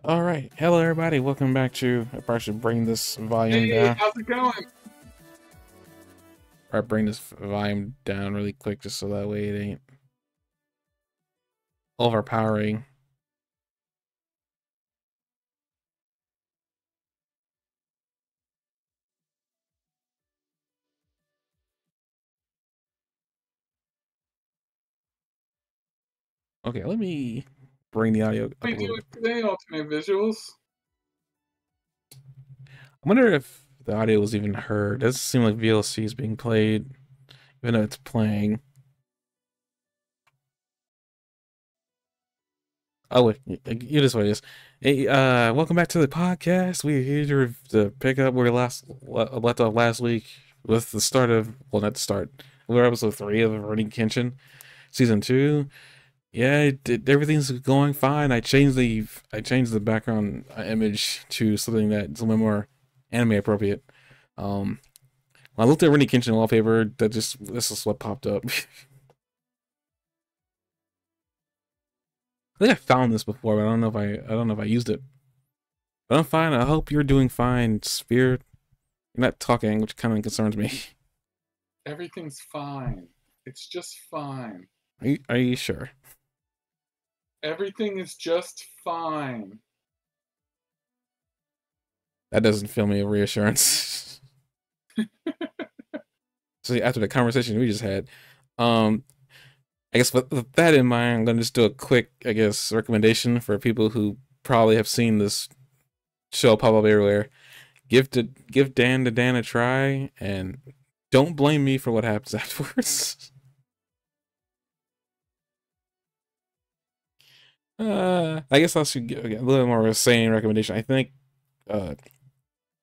All right, hello everybody. Welcome back to. I probably should bring this volume Hey, down. how's it going? Or bring this volume down really quick, just so that way it ain't overpowering. Okay, let me bring the audio up a What are we little doing bit. today, alternate visuals? I wonder if the audio was even heard. It doesn't seem like VLC is being played, even though it's playing. Oh wait, you just what it is. Hey, welcome back to the podcast. We're here to pick up where we left off last week with the start of, well, not the start. We're episode 3 of Rurouni Kenshin, season 2. Yeah, everything's going fine. I changed the background image to something that's a little more anime appropriate. Um, when I looked at Rurouni Kenshin wallpaper, this is what popped up. I think I found this before, but I don't know if I used it. But I'm fine. I hope you're doing fine, Sphere. You're not talking, which kind of concerns me. Everything's fine. It's just fine. Are you sure? Everything is just fine. That doesn't fill me with reassurance. So after the conversation we just had, um, I guess with that in mind, I'm gonna just do a quick, I guess, recommendation for people who probably have seen this show pop up everywhere. Give Dan to Dan a try, and don't blame me for what happens afterwards. I guess I should give a little more of a sane recommendation. I think, uh,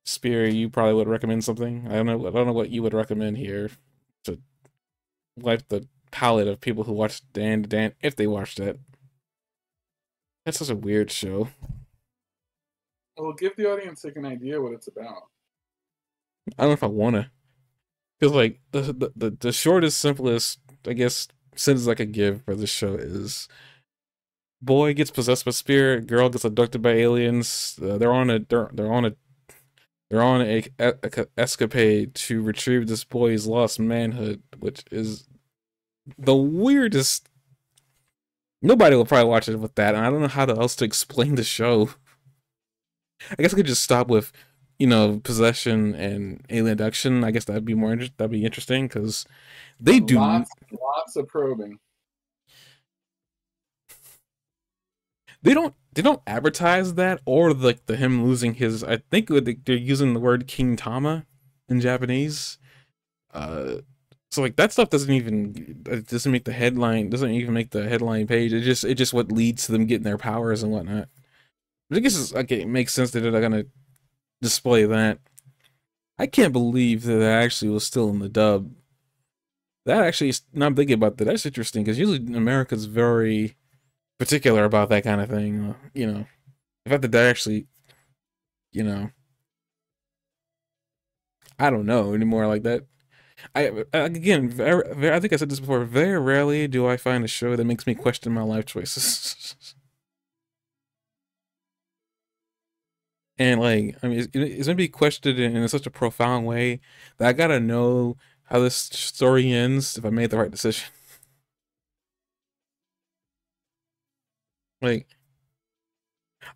Spear, you probably would recommend something. I don't know what you would recommend here to wipe the palate of people who watch Dan to Dan if they watched it. That's such a weird show. Well, give the audience like an idea what it's about. I don't know if I wanna. Because like the shortest, simplest, I guess, sentence I could give for this show is: boy gets possessed by spirit, girl gets abducted by aliens. They're on a escapade to retrieve this boy's lost manhood, which is the weirdest. Nobody will probably watch it with that, and I don't know how else to explain the show. I guess I could just stop with, possession and alien abduction. I guess that'd be interesting because they But do lots of probing. they don't advertise that, or like the him losing his. I think they're using the word King Tama in Japanese. Uh, so like that stuff doesn't make the headline, doesn't even make the headline page. It just what leads to them getting their powers and whatnot. But I guess it makes sense that they're not gonna display that. I can't believe that actually was still in the dub. That actually is, now I'm thinking about that. That's interesting because usually America's very particular about that kind of thing. The fact that they actually, you know, I don't know anymore like that. Again, I think I said this before. Very rarely do I find a show that makes me question my life choices. And like, I mean, it's gonna be questioned in such a profound way that I gotta know how this story ends if I made the right decision. Like,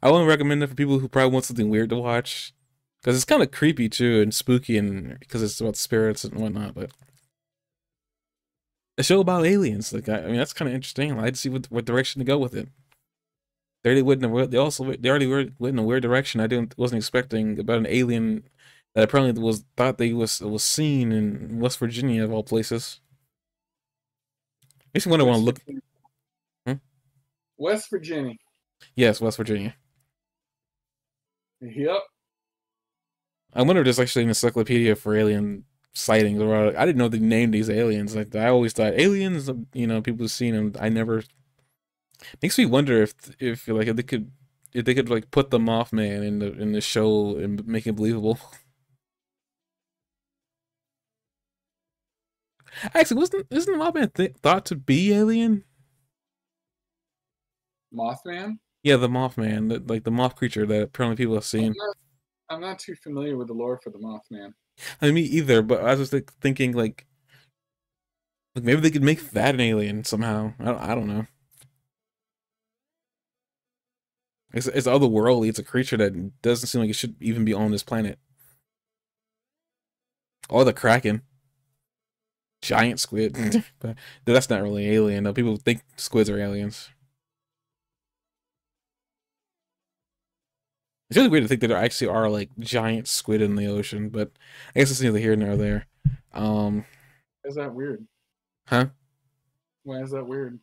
I wouldn't recommend it for people who probably want something weird to watch, because it's kind of creepy too and spooky, and because it's about spirits and whatnot. But a show about aliens, like I mean, that's kind of interesting. I'd like to see what direction to go with it. They already went in a went in a weird direction. I wasn't expecting about an alien that apparently thought they was seen in West Virginia of all places. Makes me wonder. Want to West look. Virginia. Hmm? West Virginia. Yes, West Virginia. Yep. I wonder if there's actually an encyclopedia for alien sightings. Or I didn't know they named these aliens. Like I always thought aliens, people have seen them. I never. Makes me wonder if like if they could like put the Mothman in the show and make it believable. Actually, isn't the Mothman thought to be alien? Mothman? Yeah, the Mothman, like the moth creature that apparently people have I'm seen. not, I'm not too familiar with the lore for the Mothman. I mean, me either, but I was just like, thinking like maybe they could make that an alien somehow. I don't know. It's otherworldly. It's a creature that doesn't seem like it should even be on this planet. Or the Kraken, giant squid, but that's not really alien. Though people think squids are aliens. It's really weird to think that there actually are like giant squid in the ocean, but I guess it's neither here nor there. Um, Is that weird? huh? Why is that weird?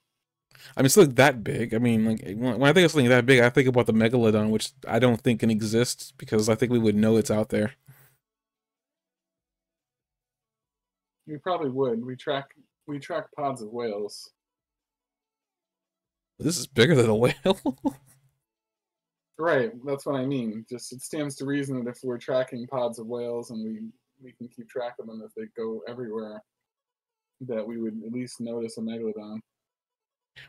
I mean, it's not that big. I mean, like when I think of something that big, I think about the megalodon, which I don't think can exist because I think we would know it's out there. We probably would. We track pods of whales. This is bigger than a whale. Right, that's what I mean. Just it stands to reason that if we're tracking pods of whales and we can keep track of them if they go everywhere, that we would at least notice a megalodon.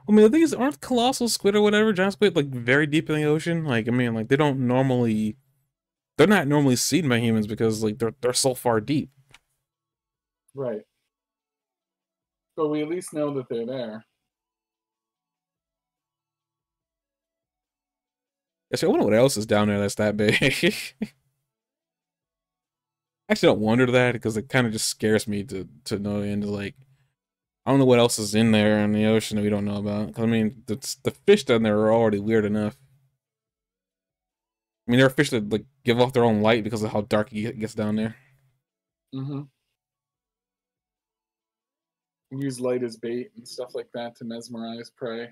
I mean, the thing is, aren't colossal squid or whatever, giant squid, like very deep in the ocean? Like, I mean, like they're not normally seen by humans because like they're so far deep. Right. But we at least know that they're there. Actually, I wonder what else is down there that's that big. I actually don't wonder that because it kind of just scares me to know the end of like I don't know what else is in there in the ocean that we don't know about. 'Cause, I mean, the fish down there are already weird enough. I mean, there are fish that like give off their own light because of how dark it gets down there. Mm-hmm. Use light as bait and stuff like that to mesmerize prey.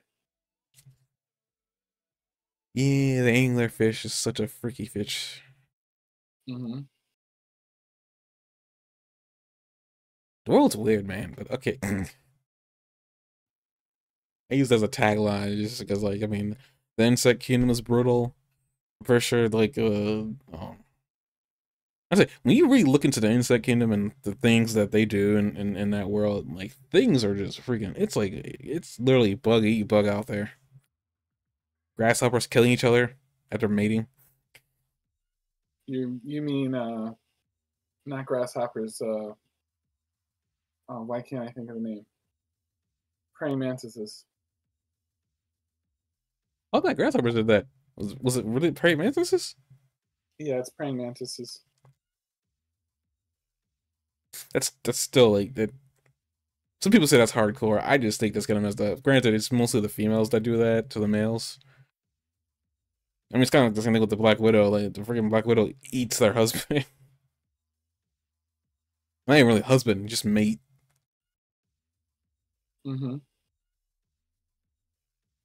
Yeah, the anglerfish is such a freaky fish. Mm-hmm. The world's weird, man. But okay, I use that as a tagline just because, like, I mean, the insect kingdom is brutal for sure. Like, I say when you really look into the insect kingdom and the things that they do in that world, like things are just freaking. It's like it's literally bug eat bug out there. Grasshoppers killing each other after mating. You mean not grasshoppers? Why can't I think of the name? Praying mantises. Oh, that grasshoppers did that. Was it really praying mantises? Yeah, it's praying mantises. That's still like that. Some people say that's hardcore. I just think that's kind of messed up. Granted, it's mostly the females that do that to the males. I mean, it's kind of like the same thing with the Black Widow. Like the freaking Black Widow eats their husband. Not even really husband, just mate. Mm-hmm.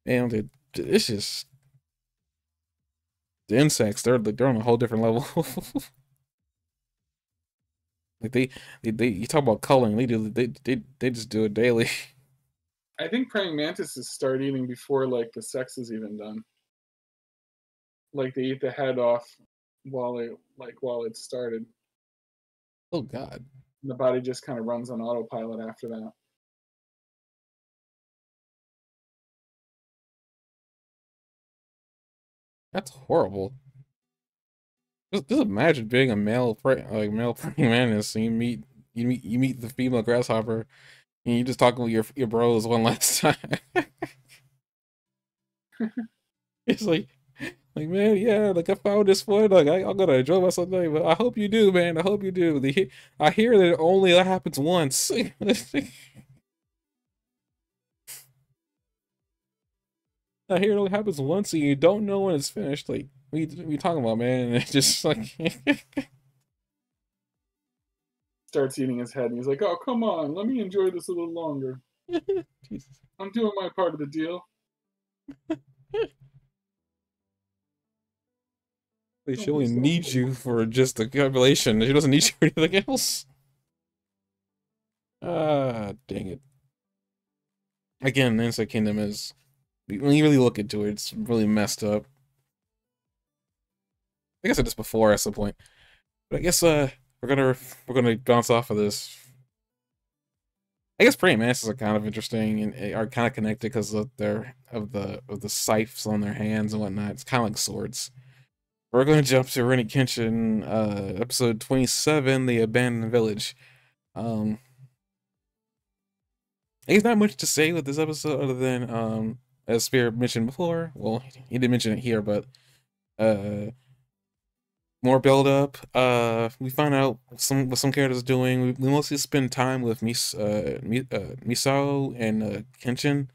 And it's just the insects. They're on a whole different level. Like they you talk about culling. They just do it daily. I think praying mantises start eating before like the sex is even done. Like they eat the head off while it started. Oh God, The body just kind of runs on autopilot after that. that's horrible. Just imagine being a male praying mantis, and you meet the female grasshopper, and you just talking with your bros one last time. It's like man, yeah, like I found this one, like I'm gonna enjoy myself today, but I hope you do, man. I hope you do. I hear that it only happens once. I hear it only happens once, and you don't know when it's finished. Like, what you talking about, man? And it's just like, Starts eating his head, and he's like, "Oh, come on, let me enjoy this a little longer. Jesus. I'm doing my part of the deal. She Don't be only so." needs you for just the copulation. She doesn't need you for anything else. Ah, dang it. Again, the Insect Kingdom is, when you really look into it, it's really messed up. I think I said this before at some point, but I guess we're gonna bounce off of this. I guess praying mantises are kind of interesting and are kind of connected because of their of the scythes on their hands and whatnot. It's kind of like swords. We're going to jump to Rurouni Kenshin, episode 27, The Abandoned Village. Um, I guess not much to say with this episode other than, as Spirit mentioned before. Well, he didn't mention it here, but uh, more build up. We find out what some characters are doing. We mostly spend time with Misao and Kenshin,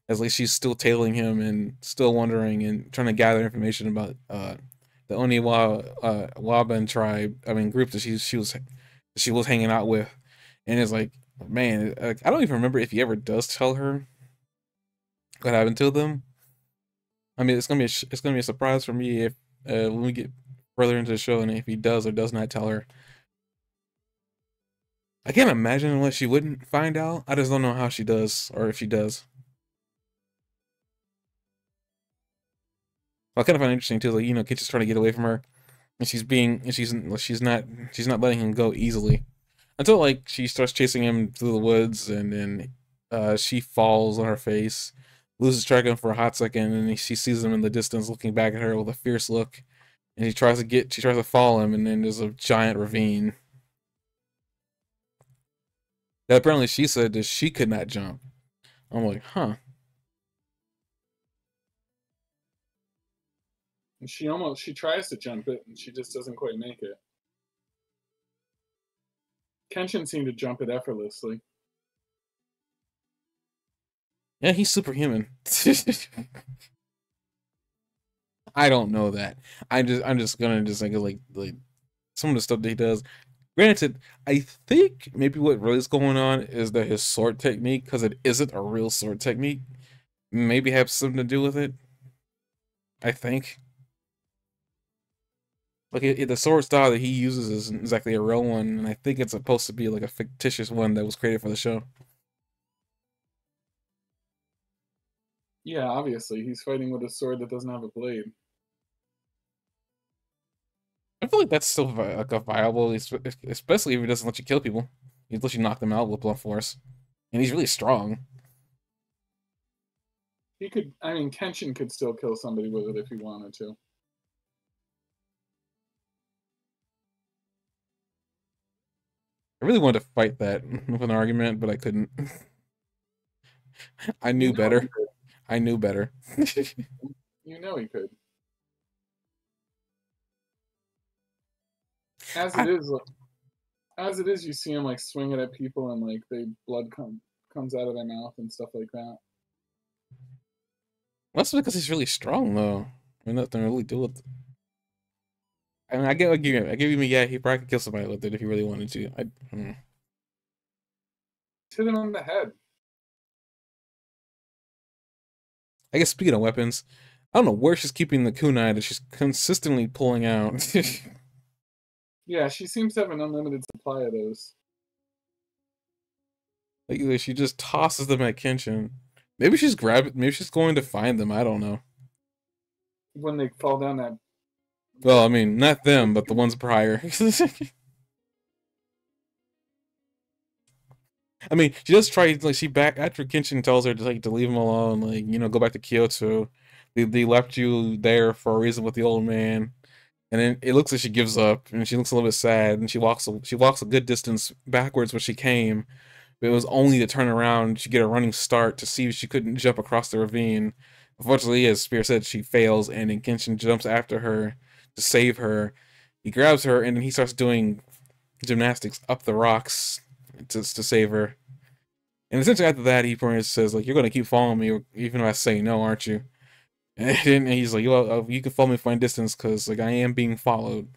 as like she's still tailing him and still wondering and trying to gather information about the Oniwa Waban tribe. I mean, group that she was hanging out with, and it's like, man, I don't even remember if he ever does tell her what happened to them. I mean, it's gonna be a surprise for me if when we get further into the show and if he does or does not tell her. I can't imagine what she wouldn't find out. I just don't know how she does or if she does. I kind of find it interesting too, like Kit's just trying to get away from her, and she's not letting him go easily until like she starts chasing him through the woods, and then she falls on her face, loses track of him for a hot second, and then she sees him in the distance looking back at her with a fierce look, and she tries to follow him, and then there's a giant ravine that apparently she said that she could not jump. I'm like, huh. And she tries to jump it, and she just doesn't quite make it. Kenshin seemed to jump it effortlessly. Yeah, he's superhuman. I don't know that. I'm just gonna just like some of the stuff that he does. Granted, I think maybe what really is going on is that his sword technique, because it isn't a real sword technique, maybe have something to do with it. I think. Like the sword style that he uses isn't exactly a real one, and I think it's supposed to be like a fictitious one that was created for the show. Yeah, obviously, he's fighting with a sword that doesn't have a blade. I feel like that's still like a viable, especially if he doesn't let you kill people. He lets you knock them out with blunt force, and he's really strong. He could, I mean, Kenshin could still kill somebody with it if he wanted to. I really wanted to fight that with an argument, but I couldn't. I You knew know he better. could. I knew better. You know he could. As it I, is, as it is, you see him like swing it at people, and like comes out of their mouth and stuff like that. that's because he's really strong, though. There's nothing to really do with. I mean, I give him. Yeah, he probably could kill somebody with it if he really wanted to. Hit him on the head. I guess speaking of weapons, I don't know where she's keeping the kunai that she's consistently pulling out. Yeah, she seems to have an unlimited supply of those. Like she just tosses them at Kenshin. Maybe she's grabbing. Maybe she's going to find them. I don't know. When they fall down Well, I mean, not them, but the ones prior. I mean, she does try. Like she back after Kenshin tells her to leave him alone. Like go back to Kyoto. They left you there for a reason with the old man. And then it looks like she gives up, and she looks a little bit sad, and she walks a good distance backwards where she came. But it was only to turn around, she get a running start to see if she couldn't jump across the ravine. Unfortunately, as Spear said, she fails, and then Kenshin jumps after her to save her. He grabs her, and then he starts doing gymnastics up the rocks to save her. And essentially after that, he pretty much says, like, you're going to keep following me even if I say no, aren't you? And then he's like, well, you can follow me for my distance because, like, I am being followed.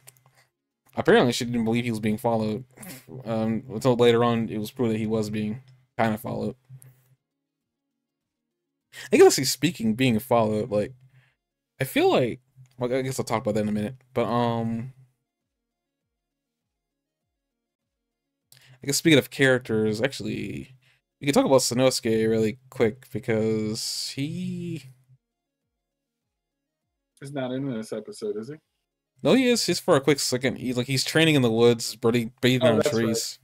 Apparently, she didn't believe he was being followed. Until later on, it was proved that he was being kind of followed. I guess he's speaking, being followed. Like, I feel like, well, I guess I'll talk about that in a minute. But I guess speaking of characters, actually, we can talk about Sanosuke really quick because he. He's not in this episode, is he? No, he is. Just for a quick second. He's training in the woods, bathing Oh, on that's right. trees,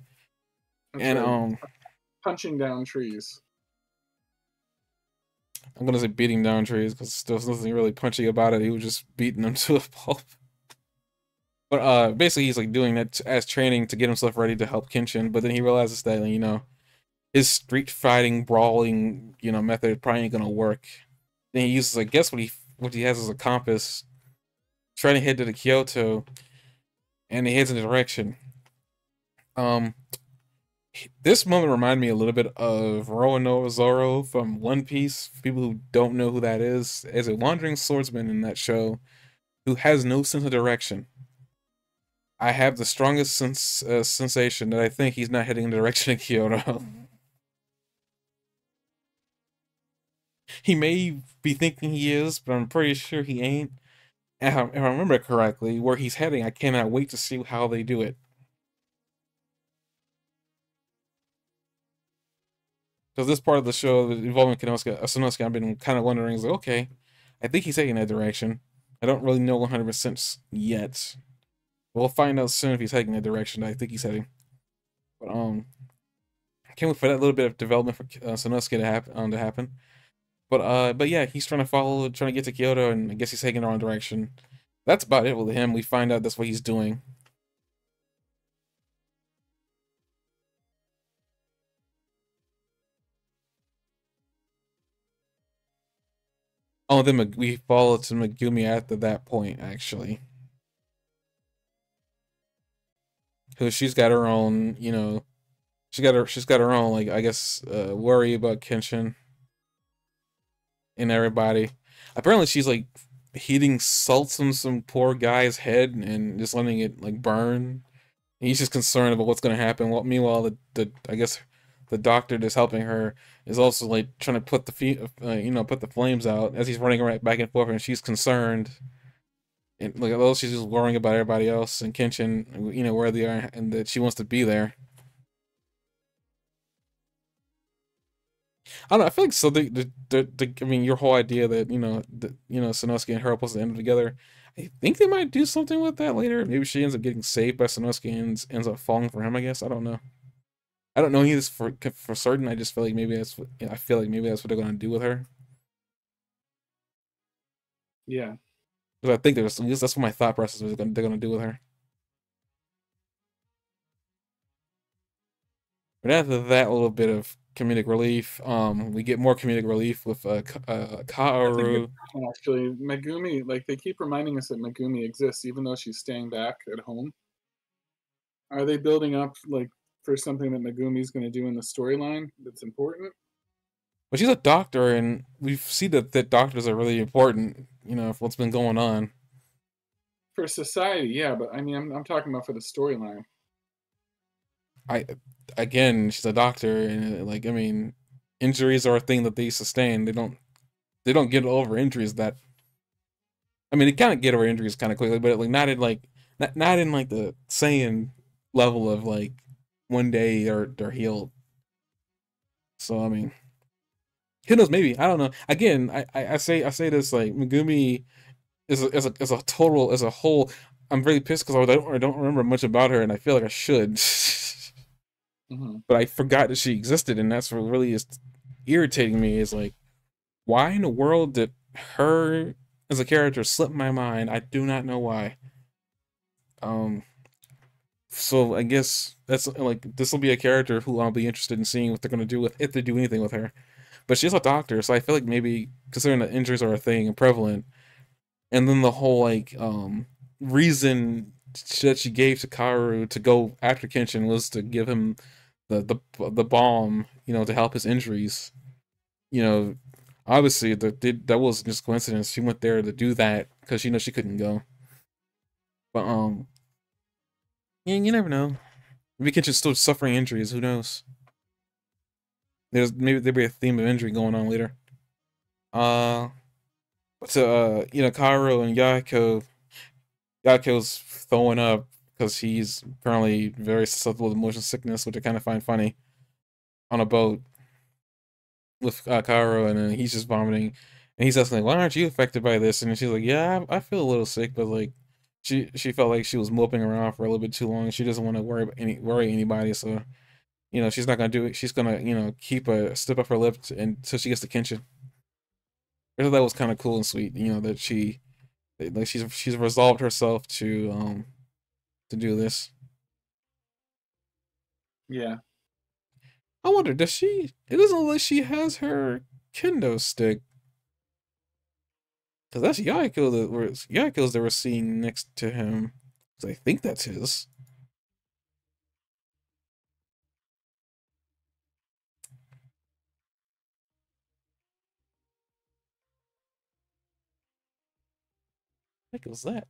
That's and right. punching down trees. I'm gonna say beating down trees because there's nothing really punchy about it. He was just beating them to a pulp. But basically he's like doing that as training to get himself ready to help Kenshin. But then he realizes that his street fighting, brawling, method probably ain't gonna work. Then he uses, I guess, what he has as a compass, trying to head to the Kyoto, and he heads in the direction. Um, this moment reminded me a little bit of Roanoa Zoro from One Piece. For people who don't know who that is, as a wandering swordsman in that show who has no sense of direction. I have the strongest sensation that I think he's not heading in the direction of Kyoto. He may be thinking he is, but I'm pretty sure he ain't. And if I remember correctly, where he's heading, I cannot wait to see how they do it. Because this part of the show involving Sanosuke, I've been kind of wondering, is like, okay, I think he's heading that direction. I don't really know 100% yet. We'll find out soon if he's heading that direction. I think he's heading. But can't wait for that little bit of development for Sanosuke to happen. But yeah, he's trying to get to Kyoto, and I guess he's heading the wrong direction. That's about it with him. We find out that's what he's doing. Oh, then we follow to Megumi after that point, actually. Because she's got her own, she's got her own, like, I guess, worry about Kenshin and everybody. Apparently she's like heating salts on some poor guy's head and just letting it like burn. He's just concerned about what's gonna happen. Well, meanwhile, the I guess the doctor that's helping her is also like trying to put put the flames out as he's running right back and forth, and she's concerned. And like, although she's just worrying about everybody else and Kenshin, where they are, and that she wants to be there. I don't know. I feel like so. I mean, your whole idea that Sanosuke and her are supposed to end up together. I think they might do something with that later. Maybe she ends up getting saved by Sanosuke and ends up falling for him. I guess I don't know. I don't know either for certain. I just feel like maybe that's what I feel like maybe that's what they're gonna do with her. Yeah. Because I think that's what my thought process was. They're gonna do with her. But after that little bit of comedic relief, we get more comedic relief with That's a good Kaoru. point, actually. Megumi, like they keep reminding us that Megumi exists, even though she's staying back at home. Are they building up like for something that Megumi's going to do in the storyline that's important? But she's a doctor, and we see that doctors are really important. For what's been going on. For society, yeah, but I mean, I'm talking about for the storyline. Again, she's a doctor, and like I mean, injuries are a thing that they sustain. They don't get over injuries that. I mean, they kind of get over injuries kind of quickly, but like not in like the Saiyan level of like one day they're healed. So I mean, who knows? Maybe I don't know. Again, I say this like Megumi is a total as a whole. I'm really pissed because I don't remember much about her, and I feel like I should. But I forgot that she existed, and that's what really is irritating me. Is like, why in the world did her as a character slip my mind? I do not know why. So I guess that's like this will be a character who I'll be interested in seeing what they're gonna do with if they do anything with her. But she's a doctor, so I feel like maybe considering that injuries are a thing and prevalent, and then the whole like reason that she gave to Kaoru to go after Kenshin was to give him the bomb, to help his injuries. You know, Obviously that wasn't just coincidence. She went there to do that because she couldn't go. But yeah, you never know. Maybe Kenshin's still suffering injuries. Who knows? There'll be a theme of injury going on later. Uh, but Kaoru and Yako's throwing up because he's apparently very susceptible to motion sickness, which I kind of find funny. On a boat with Kaoru, and then he's just vomiting, and he's asking like, "Why aren't you affected by this?" And she's like, "Yeah, I feel a little sick, but like, she felt like she was moping around for a little bit too long. She doesn't want to worry anybody, so she's not gonna do it. She's gonna, keep a step up her lip until she gets the Kenshin. I thought that was kind of cool and sweet. That she's resolved herself to do this. Yeah. I wonder, does she? It doesn't look like she has her kendo stick. Because that's Yaiko's that we're seeing next to him. 'Cause I think that's his. What the heck was that?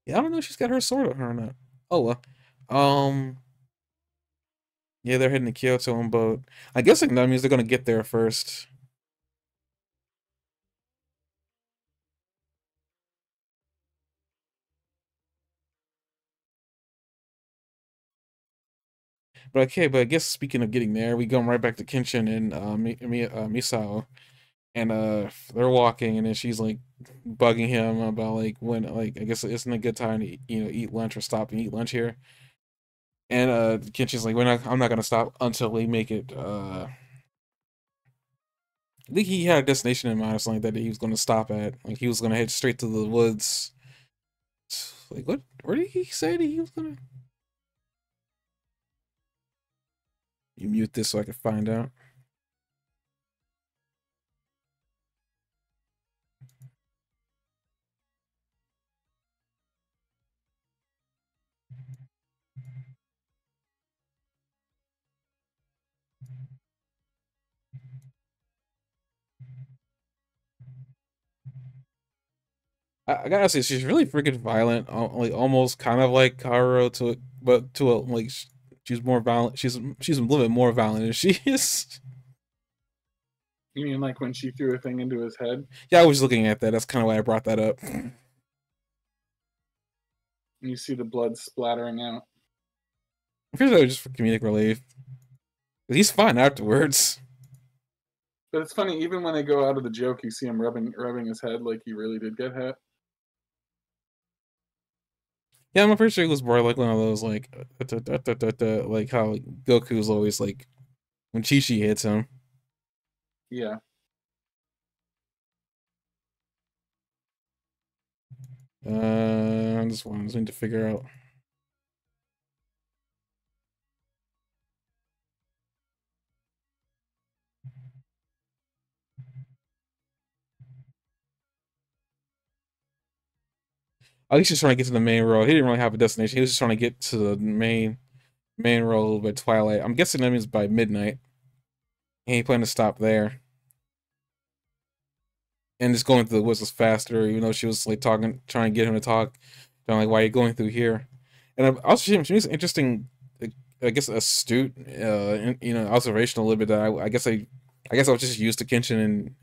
Yeah, I don't know if she's got her sword on her or not. Oh well. Um, yeah, they're heading to Kyoto on boat. I guess that means they're gonna get there first. But okay, but I guess speaking of getting there, we go right back to Kenshin and Misao, and they're walking, and then she's like bugging him about like when like I guess isn't a good time to eat lunch or stop and eat lunch here. And Kenshin's like, I'm not gonna stop until we make it. I think he had a destination in mind or something like that he was gonna stop at. Like he was gonna head straight to the woods. Like what? Where did he say that he was gonna? You mute this so I can find out. I gotta say, she's really freaking violent. Like almost kind of like Karo to it, but to a like she's more violent. She's a little bit more violent than she is. You mean like when she threw a thing into his head? Yeah, I was looking at that. That's kind of why I brought that up. And you see the blood splattering out. I'm sure that was just for comedic relief. He's fine afterwards. But it's funny, even when they go out of the joke, you see him rubbing his head like he really did get hit. Yeah, I'm pretty sure he was more like one of those like like how Goku's always like when Chi Chi hits him. Yeah. I just need to figure out. At least he's trying to get to the main road. He didn't really have a destination. He was just trying to get to the main road by twilight. I'm guessing that means by midnight. And he planned to stop there. And just going through the woods was faster, even though she was like talking, trying to get him to talk. Like, why are you going through here? And also, she was interesting, I guess, astute, observational a little bit. That I guess I was just used to Kenshin,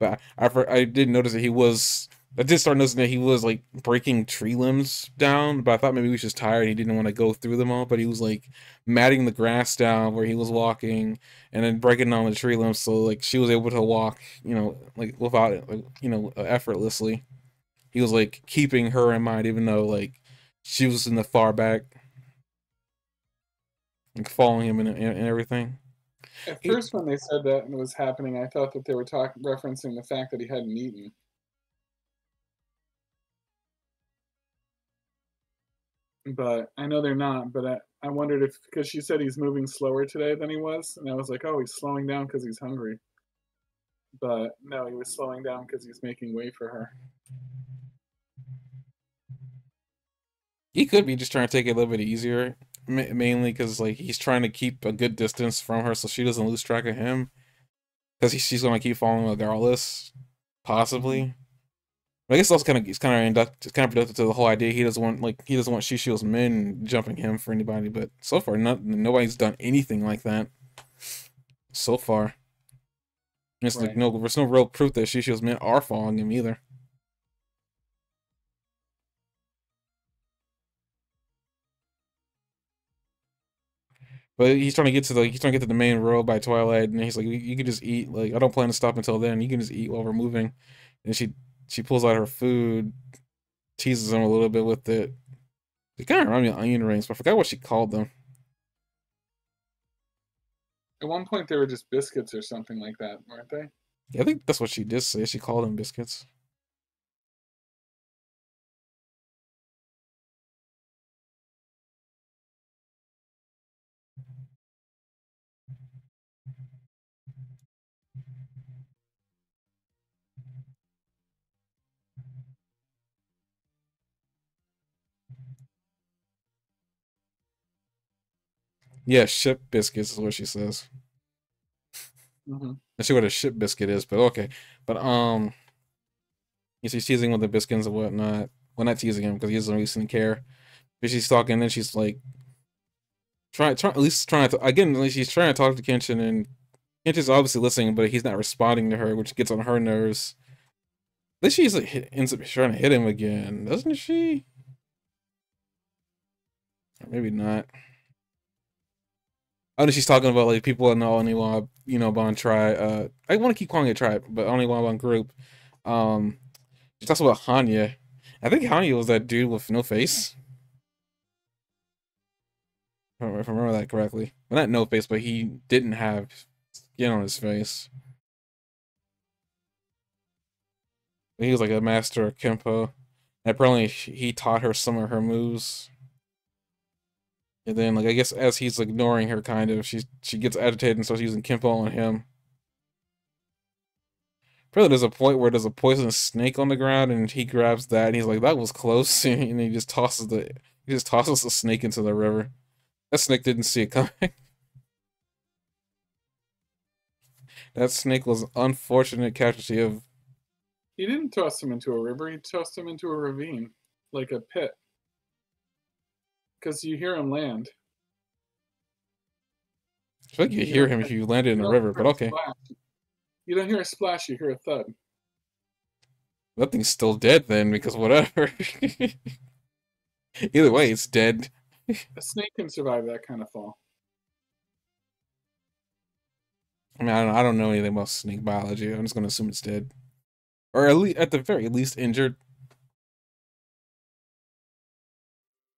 but I did notice that he was. I did start noticing that he was like breaking tree limbs down, but I thought maybe he was just tired. He didn't want to go through them all, but he was like matting the grass down where he was walking, and then breaking down the tree limbs, so like she was able to walk, like without, like, effortlessly. He was like keeping her in mind, even though like she was in the far back, like following him and everything. At It, first, when they said that and it was happening, I thought that they were referencing the fact that he hadn't eaten. But I know they're not. But I wondered if, because she said he's moving slower today than he was, and I was like, oh, he's slowing down because he's hungry. But no, he was slowing down because he's making way for her. he could be just trying to take it a little bit easier, mainly because like he's trying to keep a good distance from her so she doesn't lose track of him. Because she's gonna keep following regardless, Mm-hmm. possibly. But I guess that's it's kind of productive to the whole idea. He doesn't want Shishio's men jumping him for anybody. But so far, nobody's done anything like that. So far, it's like Right. there's no real proof that Shishio's men are following him either. But he's trying to get to the main road by Twilight, and he's like, you can just eat. Like, I don't plan to stop until then. You can just eat while we're moving. And she pulls out her food, teases him a little bit with it. They kind of remind me of onion rings, but I forgot what she called them. At one point, they were just biscuits or something like that, weren't they? Yeah, I think that's what she did say. She called them biscuits. Yeah, ship biscuits is what she says. Hmm. Not sure what a ship biscuit is, but okay. But yeah, she's teasing with the biscuits and whatnot. Well, not teasing him because he doesn't really seem to care. But she's talking, and then she's like at least trying to again. Like she's trying to talk to Kenshin, and Kenshin's obviously listening, but he's not responding to her, which gets on her nerves. Then she's like ends up trying to hit him again, doesn't she? Or maybe not. Oh, she's talking about like people in the Oniwa, Bon tribe. I want to keep calling it tribe, but Oniwa Bon group. Um, she talks about Hanya. I think Hanya was that dude with no face. If I remember that correctly. Well, not no face, but he didn't have skin on his face. He was like a master of Kempo. And apparently, he taught her some of her moves. And then, like, I guess as he's ignoring her, kind of, she gets agitated and starts using Kempo on him. Apparently, there's a point where there's a poisonous snake on the ground, and he grabs that, and he's like, "That was close," and he just tosses the snake into the river. That snake didn't see it coming. That snake was an unfortunate casualty of. He didn't toss him into a river. He tossed him into a ravine, like a pit, because you hear him land. I feel like you You hear don't, him if you landed in you a don't river, hear but a okay. splash. You don't hear a splash. You hear a thud. That thing's still dead then, because whatever. Either way, it's dead. A snake can survive that kind of fall. I mean, I don't know anything about snake biology. I'm just gonna assume it's dead, or at the very least injured.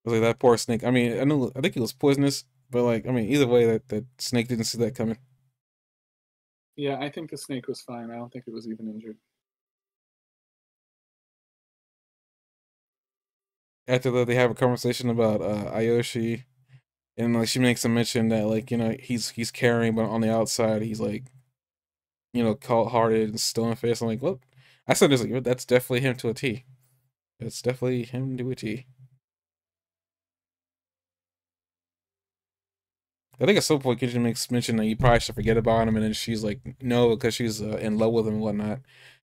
Like that poor snake. I mean, I think it was poisonous, but like, I mean, either way, that snake didn't see that coming. Yeah, I think the snake was fine. I don't think it was even injured. After that, they have a conversation about Ayoshi, and like she makes a mention that like he's caring, but on the outside he's like cold hearted and stone faced. I'm like, well, I said this like that's definitely him to a T. That's definitely him to a T. I think at some point Kenshin makes mention that you probably should forget about him, and then she's like, no, because she's in love with him and whatnot.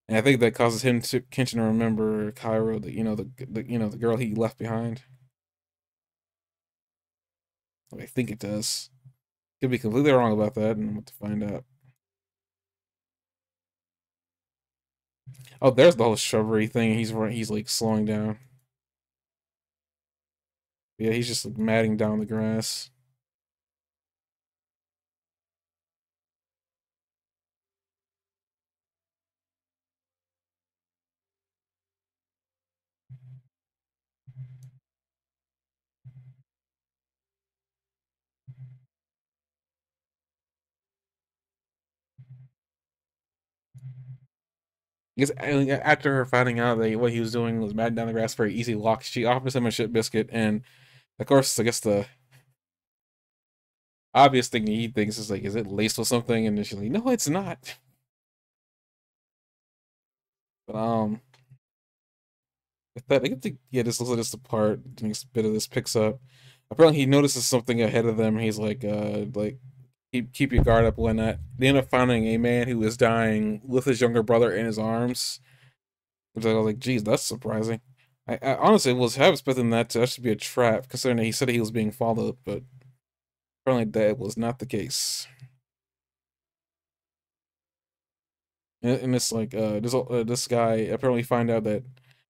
And I think that causes Kenshin to remember Cairo, the girl he left behind. I think it does. Could be completely wrong about that, and we'll have to find out. Oh, there's the whole shrubbery thing. He's like slowing down. Yeah, he's just like matting down the grass. Because after her finding out that what he was doing was matting down the grass for an easy lock, she offers him a shit biscuit, and of course, I guess the obvious thing he thinks is like, is it laced with something? And then she's like, no, it's not. But with that, I think yeah, this looks like just the part. The next bit of this picks up. Apparently, he notices something ahead of them. He's like keep your guard up, whatnot. They end up finding a man who is dying with his younger brother in his arms. Which I was like, geez, that's surprising. I honestly was half expecting that should be a trap, considering that he said he was being followed, but apparently that was not the case. And it's like this guy apparently find out that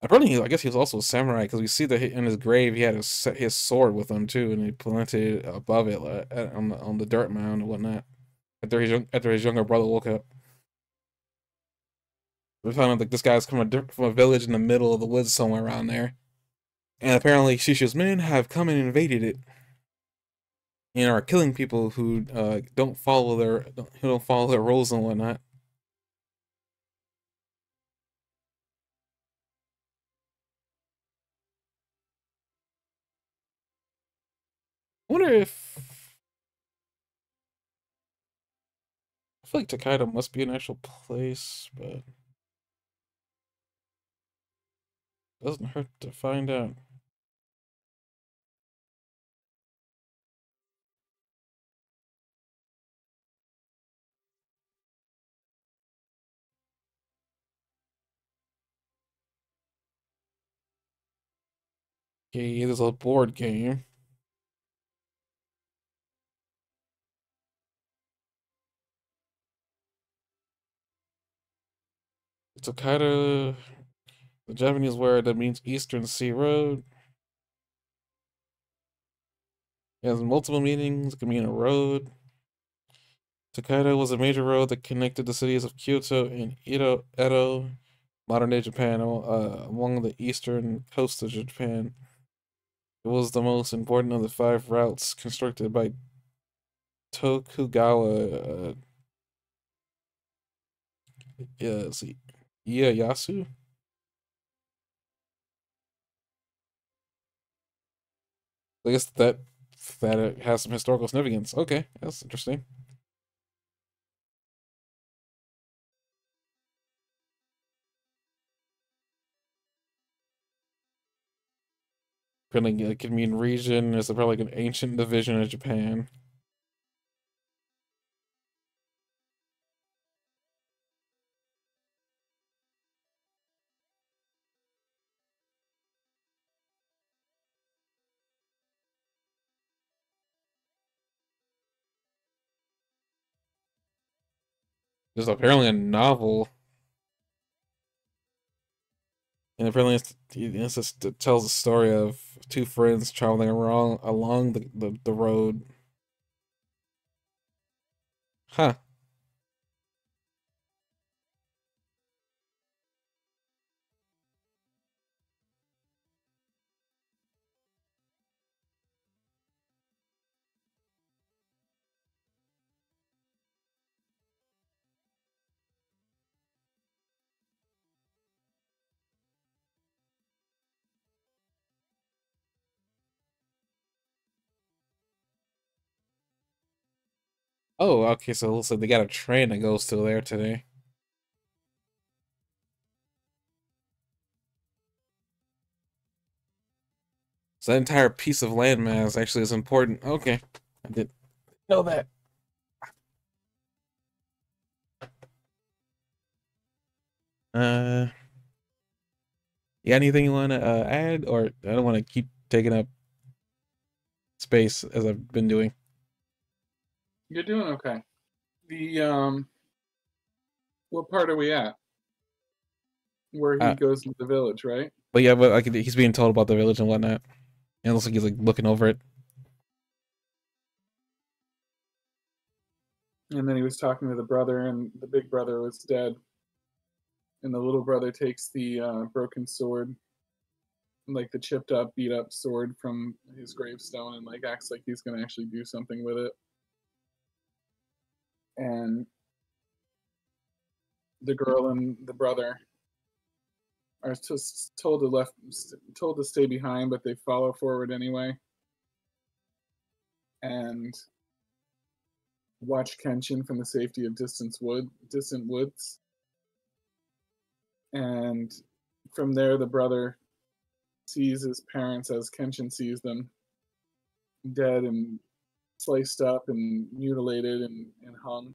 Apparently, I guess he was also a samurai because we see that in his grave he had his sword with him too, and he planted it above it on the dirt mound and whatnot. After his younger brother woke up, we found out that this guy's from a village in the middle of the woods somewhere around there, and apparently Shishu's men have come and invaded it and are killing people who don't follow their rules and whatnot. I wonder if I feel like Takeda must be an actual place, but doesn't hurt to find out. Okay, there's a board game. Takeda, the Japanese word that means Eastern Sea Road. It has multiple meanings. It can mean a road. Takeda was a major road that connected the cities of Kyoto and Edo, modern-day Japan, along the eastern coast of Japan. It was the most important of the 5 routes constructed by Tokugawa Ieyasu. I guess that it has some historical significance. Okay, that's interesting. Apparently, it could mean region. It's probably like an ancient division of Japan. There's apparently a novel, and apparently it tells the story of 2 friends traveling along the road. Huh. Oh, okay, so it looks like they got a train that goes to there today. So that entire piece of landmass actually is important. Okay, I did know that. Uh, you got anything you want to add, or I don't want to keep taking up space as I've been doing. You're doing okay. The what part are we at? Where he Uh, goes into the village, right? but yeah, but like he's being told about the village and whatnot, and it looks like he's like looking over it. And then he was talking to the brother, and the big brother was dead. And the little brother takes the broken sword, like the chipped up, beat up sword from his gravestone, and like acts like he's gonna actually do something with it. And the girl and the brother are just told to stay behind, but they follow forward anyway. And watch Kenshin from the safety of distant woods. And from there, the brother sees his parents as Kenshin sees them, dead and sliced up and mutilated and hung.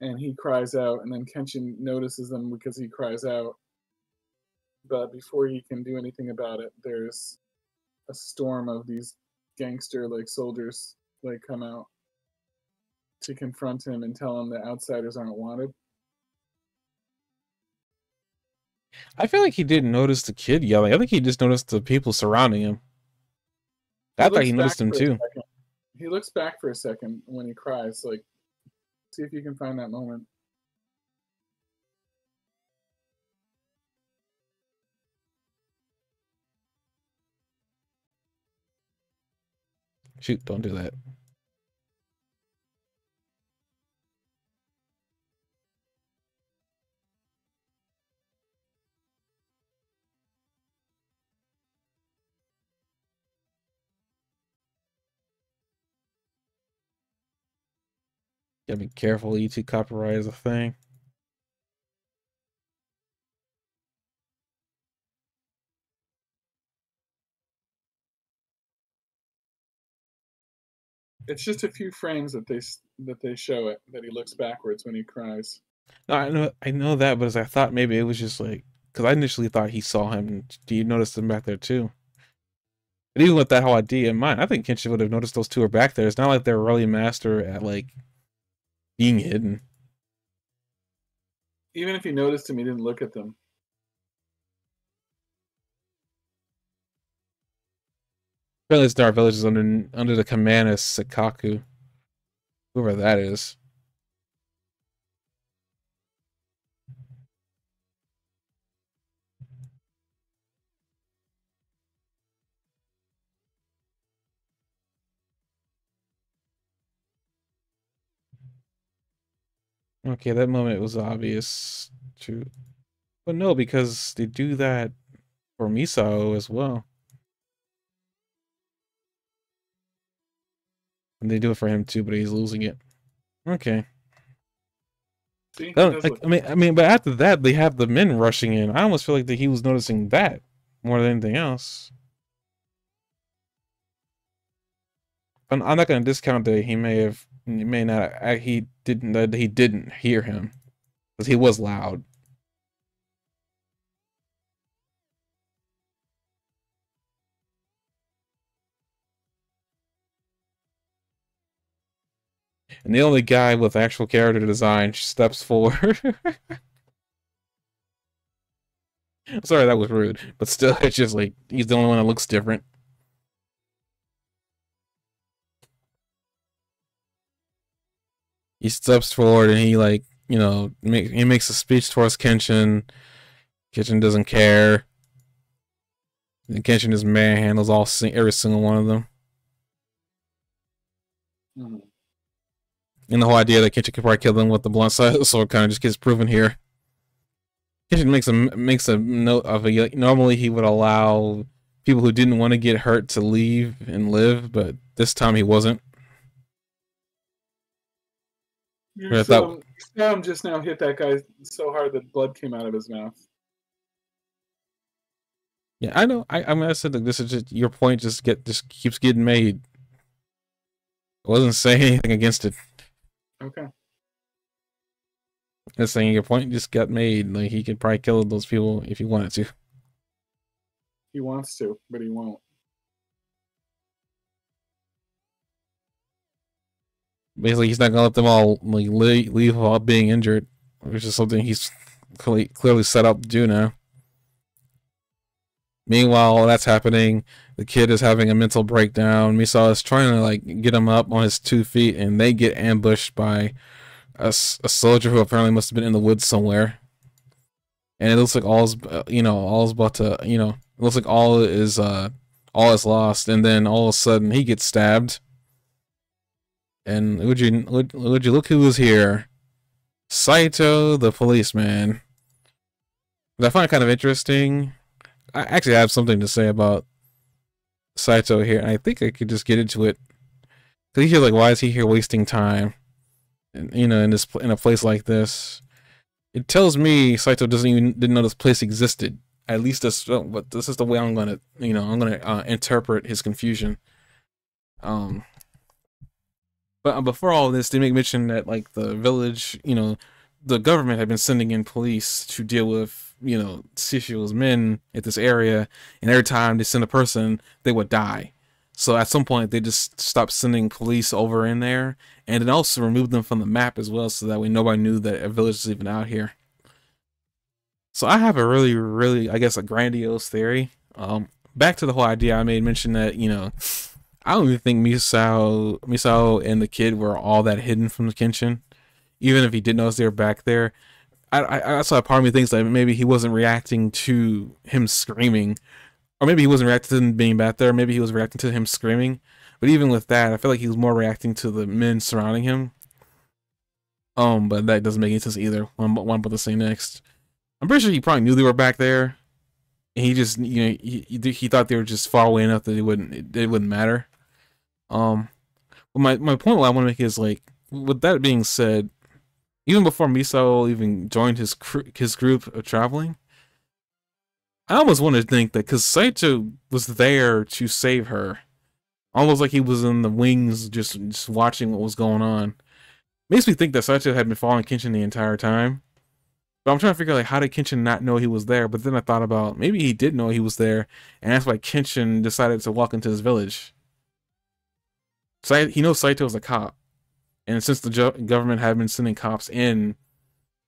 And he cries out, and then Kenshin notices them because he cries out. But before he can do anything about it, there's a storm of these gangster like soldiers like come out to confront him and tell him that outsiders aren't wanted. I feel like he didn't notice the kid yelling. I think he just noticed the people surrounding him. He I thought he looks back noticed them for a too. second. He looks back for a second when he cries. Like, see if you can find that moment. Shoot, don't do that. Gotta be careful. YouTube copyright is a thing. It's just a few frames that they show it that he looks backwards when he cries. No, I know that, but as I thought maybe it was just like because I initially thought he saw him. Do you notice him back there too? And even with that whole idea in mind, I think Kenshin would have noticed those two are back there. It's not like they're really master at like being hidden. Even if he noticed him, he didn't look at them. Apparently, Star Village is under the command of Sakaku, whoever that is. Okay, that moment was obvious too, but no, because they do that for Misao as well, and they do it for him too, but he's losing it. Okay. See, he does look. But after that, they have the men rushing in. I almost feel like that he was noticing that more than anything else. I'm not going to discount that he may not, that he didn't hear him because he was loud. And the only guy with actual character design steps forward. Sorry, that was rude, but still, it's just like he's the only one that looks different. He steps forward and he like he makes a speech towards Kenshin. Kenshin doesn't care. And Kenshin just manhandles every single one of them. Mm-hmm. And the whole idea that Kenshin could probably kill them with the blunt side of the sword kind of just gets proven here. Kenshin makes a note of normally he would allow people who didn't want to get hurt to leave and live, but this time he wasn't. Sam just now hit that guy so hard that blood came out of his mouth. Yeah, I know. I said that this is just your point. Just keeps getting made. I wasn't saying anything against it. Okay. Just saying your point just got made. Like he could probably kill those people if he wanted to. He wants to, but he won't. Basically, he's not gonna let them all like leave without being injured, which is something he's clearly set up to do now. Meanwhile, that's happening. The kid is having a mental breakdown. Misao is trying to like get him up on his 2 feet, and they get ambushed by a soldier who apparently must have been in the woods somewhere. And it looks like all's about to it looks like all is lost. And then all of a sudden he gets stabbed. And would you look who was here? Saito, the policeman. I find it kind of interesting. I actually have something to say about Saito here, and I think I could just get into it. Cause he's like, why is he here wasting time? And, in a place like this, it tells me Saito didn't know this place existed. At least but this is the way I'm gonna interpret his confusion. But before all this, they make mention that like the village, the government had been sending in police to deal with, Sishiel's men at this area, and every time they send a person, they would die. So at some point, they just stopped sending police over in there, and it also removed them from the map as well, so that way nobody knew that a village is even out here. So I have a really, I guess, a grandiose theory. Back to the whole idea I made mention that, I don't even think Misao and the kid were all that hidden from the Kenshin. Even if he did notice they were back there, I saw part of me thinks that maybe he wasn't reacting to him screaming, or maybe he wasn't reacting to him being back there. Maybe he was reacting to him screaming. But even with that, I feel like he was more reacting to the men surrounding him. But that doesn't make any sense either. What I'm about to say next. I'm pretty sure he probably knew they were back there. And he just, he thought they were just far away enough that it wouldn't matter. But my point what I want to make is like, with that being said, even before Miso even joined his group of traveling, I almost want to think that because Saito was there to save her, almost like he was in the wings just watching what was going on. Makes me think that Saito had been following Kenshin the entire time. But I'm trying to figure out like how did Kenshin not know he was there? But then I thought about maybe he did know he was there, and that's why Kenshin decided to walk into his village. So he knows Saito's a cop, and since the government had been sending cops in,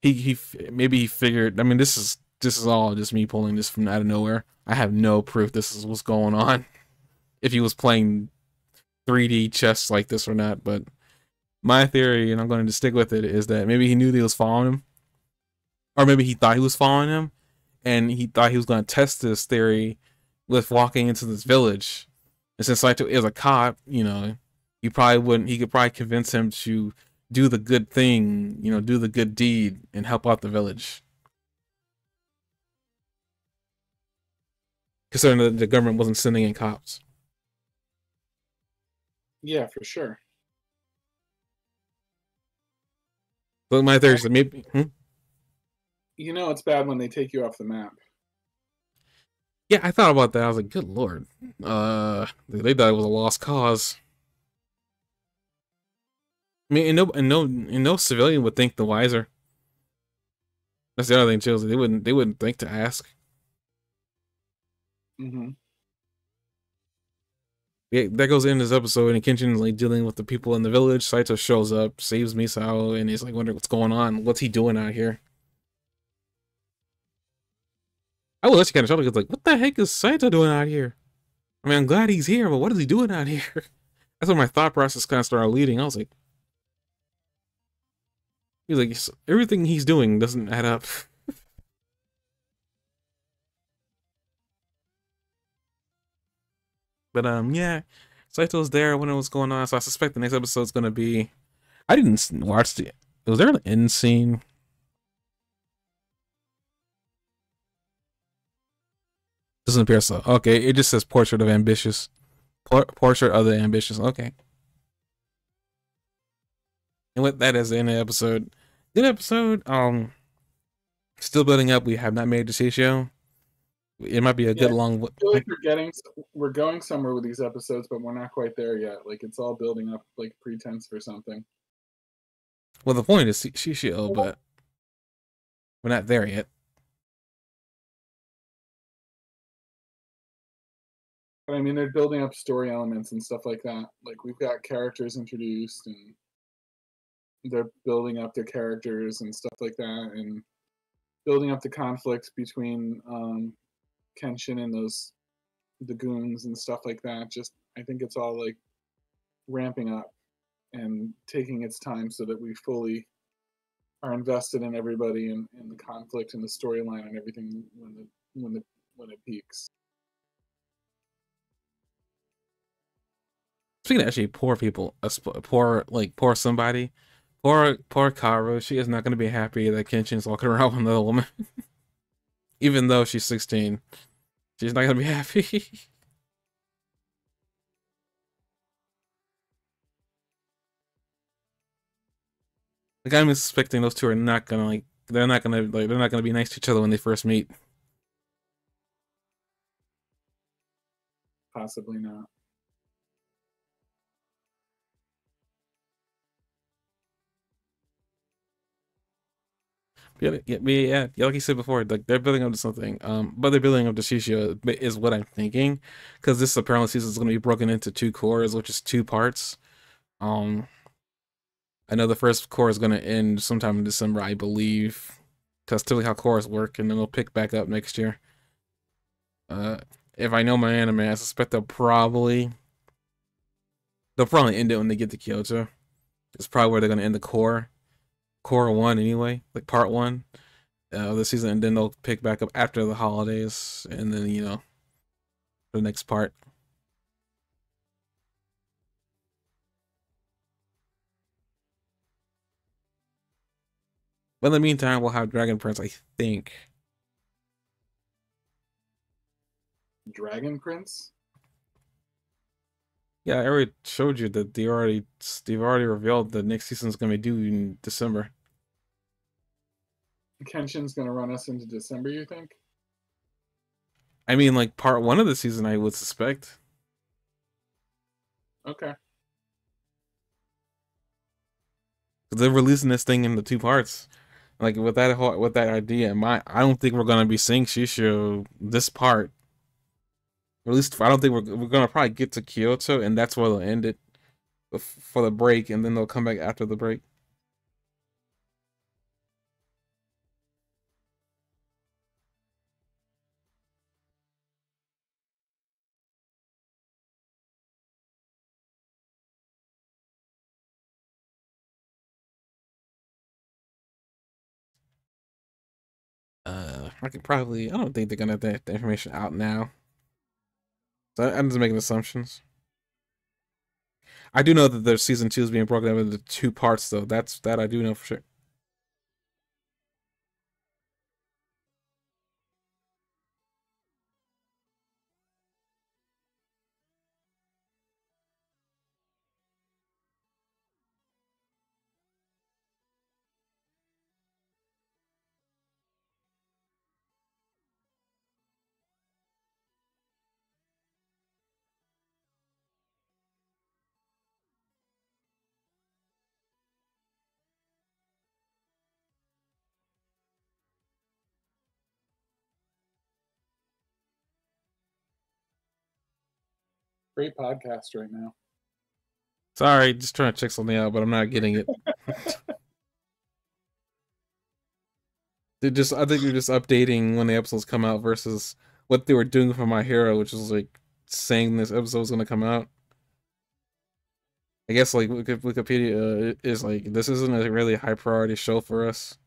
he maybe he figured. I mean, this is all just me pulling this from out of nowhere. I have no proof this is what's going on. If he was playing 3D chess like this or not, but my theory, and I'm going to stick with it, is that maybe he knew he was following him, or maybe he thought he was following him, and he thought he was going to test this theory with walking into this village. And since Saito is a cop, he probably wouldn't. He could probably convince him to do the good thing, do the good deed, and help out the village. Considering that the government wasn't sending in cops. Yeah, for sure. But my theory is that maybe. It's bad when they take you off the map. Yeah, I thought about that. I was like, good lord. They thought it was a lost cause. I mean, and no civilian would think the wiser. That's the other thing too. Is they wouldn't think to ask. Mm-hmm. Yeah, that goes in this episode, and Kenshin's like dealing with the people in the village. Saito shows up, saves Misao, and he's like wondering what's going on. What's he doing out here? I was actually kind of shocked because like, what the heck is Saito doing out here? I mean, I'm glad he's here, but what is he doing out here? That's where my thought process kind of started leading. I was like, everything he's doing doesn't add up. But yeah, Saito's there when it was going on, so I suspect the next episode's gonna be. I didn't watch the. Was there an end scene? Doesn't appear so. Okay, it just says portrait of ambitious. Portrait of the ambitious. Okay. And with that as the end of the episode, good episode. Still building up. We have not made the show. It might be a good long. I feel like we're going somewhere with these episodes, but we're not quite there yet. Like it's all building up, like pretense for something. Well, the point is Shishio, but we're not there yet. But I mean, they're building up story elements and stuff like that. Like we've got characters introduced, and they're building up their characters and stuff like that, and building up the conflict between Kenshin and the goons and stuff like that. Just I think it's all like ramping up and taking its time so that we fully are invested in everybody and the conflict and the storyline and everything when it peaks. Speaking of actually poor people, poor somebody, poor Kaoru. She is not going to be happy that Kenshin's walking around with another woman, even though she's 16. She's not going to be happy. Like I'm suspecting those two are not gonna they're not gonna be nice to each other when they first meet. Possibly not. Yeah, like you said before, like they're building up to something. But they're building up to Shishio is what I'm thinking, because this apparently season is going to be broken into two cores, which is two parts. I know the first core is going to end sometime in December, I believe. That's typically how cores work, and then they'll pick back up next year. Uh, if I know my anime, I suspect they'll probably end it when they get to Kyoto. It's probably where they're gonna end the core one anyway, like part one of the season, and then they'll pick back up after the holidays, and then the next part. But in the meantime, we'll have Dragon Prince, I think. Dragon Prince? Yeah, I already showed you that they've already revealed the next season's gonna be due in December. Kenshin's gonna run us into December, you think? I mean, like part one of the season, I would suspect. Okay. They're releasing this thing into two parts. Like with that idea in mind, I don't think we're gonna be seeing Shisho this part. Or at least I don't think we're gonna probably get to Kyoto, and that's where they'll end it for the break, and then they'll come back after the break. I don't think they're gonna have that information out now. So I'm just making assumptions. I do know that their season 2 is being broken up into two parts, though. That I do know for sure. Great podcast right now. Sorry, just trying to check something out, but I'm not getting it. I think they're just updating when the episodes come out versus what they were doing for My Hero, which is like saying this episode's gonna come out. I guess like Wikipedia is like, this isn't a really high priority show for us.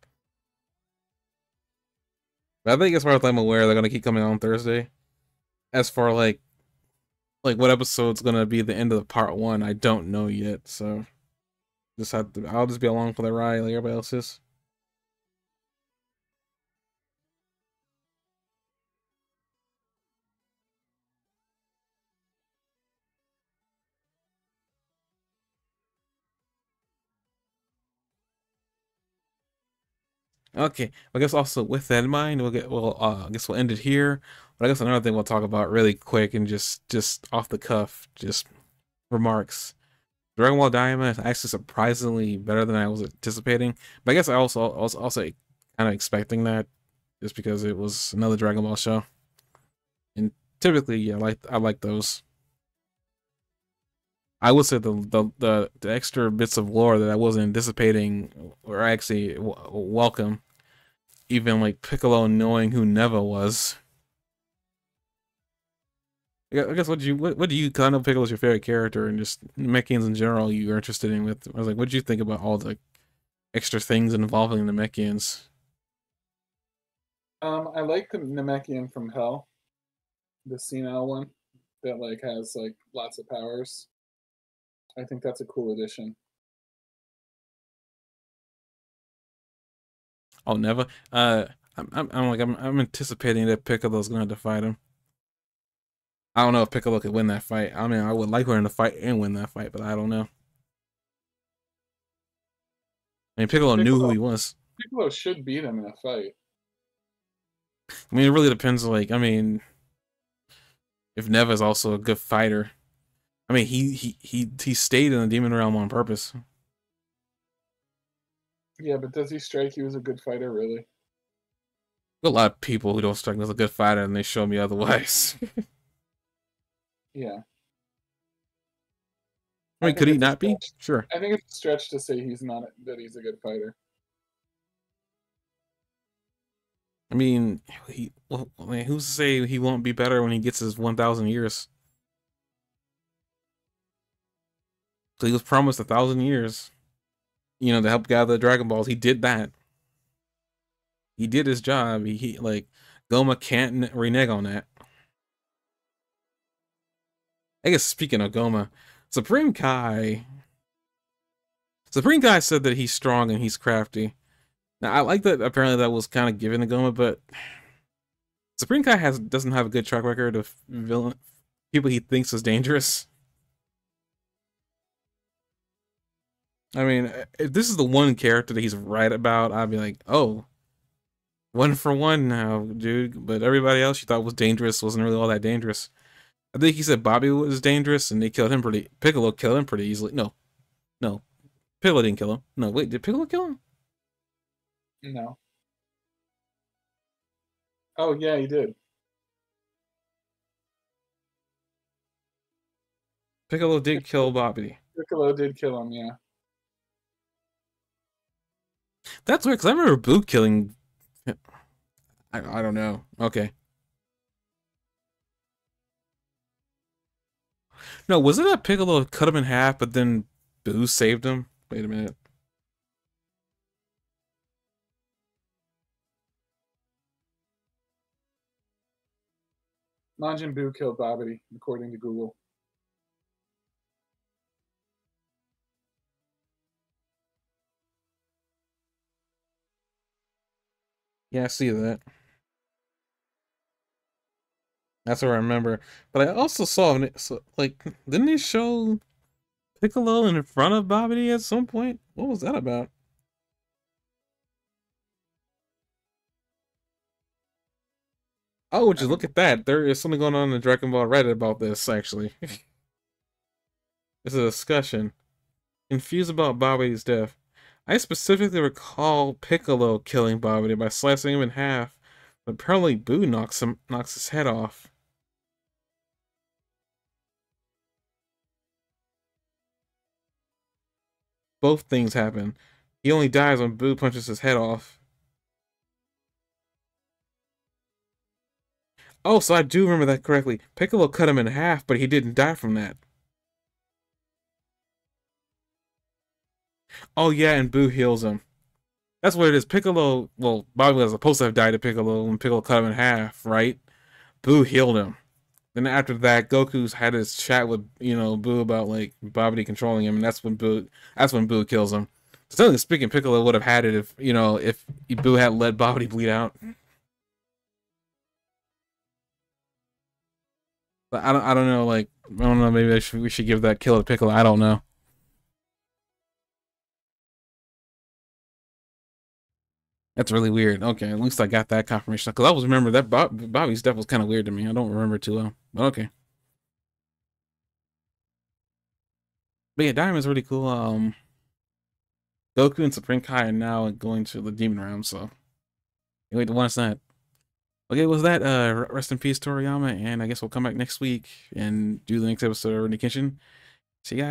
But I think as far as I'm aware, they're gonna keep coming on Thursday. As for like what episode's gonna be the end of the part one, I don't know yet. So I'll just be along for the ride like everybody else is. Okay, I guess also with that in mind, I guess we'll end it here. But I guess another thing we'll talk about really quick and just off the cuff, just remarks. Dragon Ball Daima is actually surprisingly better than I was anticipating. But I guess I also kind of expecting that, just because it was another Dragon Ball show. And typically, yeah, I like those. I would say the extra bits of lore that I wasn't anticipating were actually welcome. Even like Piccolo knowing who Neva was. I guess what do you kind of Piccolo's your favorite character, and just Mechians in general you're interested in with. I was like, what do you think about all the extra things involving the Mechians? I like the Namekian from Hell, the senile one that like has like lots of powers. I think that's a cool addition. Oh, Neva. I'm anticipating that Piccolo's going to fight him. I don't know if Piccolo could win that fight. I mean, I would like her to fight and win that fight, but I don't know. I mean, Piccolo knew who he was. Piccolo should beat him in a fight. I mean, it really depends. Like, I mean, if Neva's also a good fighter. I mean, he stayed in the demon realm on purpose. Yeah, but does he strike you as a good fighter, really? A lot of people who don't strike me as a good fighter, and they show me otherwise. Yeah. I mean, could he not be? Sure. I think it's a stretch to say he's not that he's a good fighter. I mean, I mean, who's to say he won't be better when he gets his 1,000 years? So he was promised 1,000 years, you know, to help gather the Dragon Balls. He did that. He did his job. He like Goma can't renege on that. I guess speaking of Goma, Supreme Kai. Supreme Kai said that he's strong and he's crafty. Now I like that. Apparently, that was kind of given to Goma, but Supreme Kai doesn't have a good track record of villain people he thinks is dangerous. I mean, if this is the one character that he's right about, I'd be like, oh, 1 for 1 now, dude. But everybody else you thought was dangerous wasn't really all that dangerous. I think he said Bobby was dangerous, and they killed him pretty. Piccolo killed him pretty easily. No, no, Piccolo didn't kill him. No, wait, did Piccolo kill him? No. Oh yeah, he did. Piccolo did kill Bobby. Piccolo did kill him. Yeah. That's weird because I remember Boo killing. I don't know. Okay. No, was it that Piccolo cut him in half, but then Boo saved him? Wait a minute. Majin Buu killed Babidi, according to Google. Yeah, I see that. That's what I remember. But I also saw, so, like, didn't they show Piccolo in front of Babidi at some point? What was that about? Oh, just look at that. There is something going on in the Dragon Ball Reddit about this, actually. It's a discussion. Confused about Babidi's death. I specifically recall Piccolo killing Babidi by slicing him in half, but apparently Boo knocks his head off. Both things happen. He only dies when Boo punches his head off. Oh, so I do remember that correctly. Piccolo cut him in half, but he didn't die from that. Oh yeah, and Boo heals him. That's what it is. Piccolo, well, Bobby was supposed to have died to Piccolo when Piccolo cut him in half, right? Boo healed him. Then after that, Goku's had his chat with, you know, Boo about like Babidi controlling him, and that's when Boo kills him. So technically speaking, Piccolo would have had it if, you know, if Boo had let Babidi bleed out. But I don't know, like, I don't know, maybe we should give that kill to Piccolo. I don't know. That's really weird. Okay, at least I got that confirmation. Because I always remember that Bobby's death was kind of weird to me. I don't remember too well. But okay. But yeah, Diamond's really cool. Goku and Supreme Kai are now going to the Demon Realm, so wait to watch that. Okay, was that rest in peace Toriyama, and I guess we'll come back next week and do the next episode of Rurouni Kenshin. See you guys.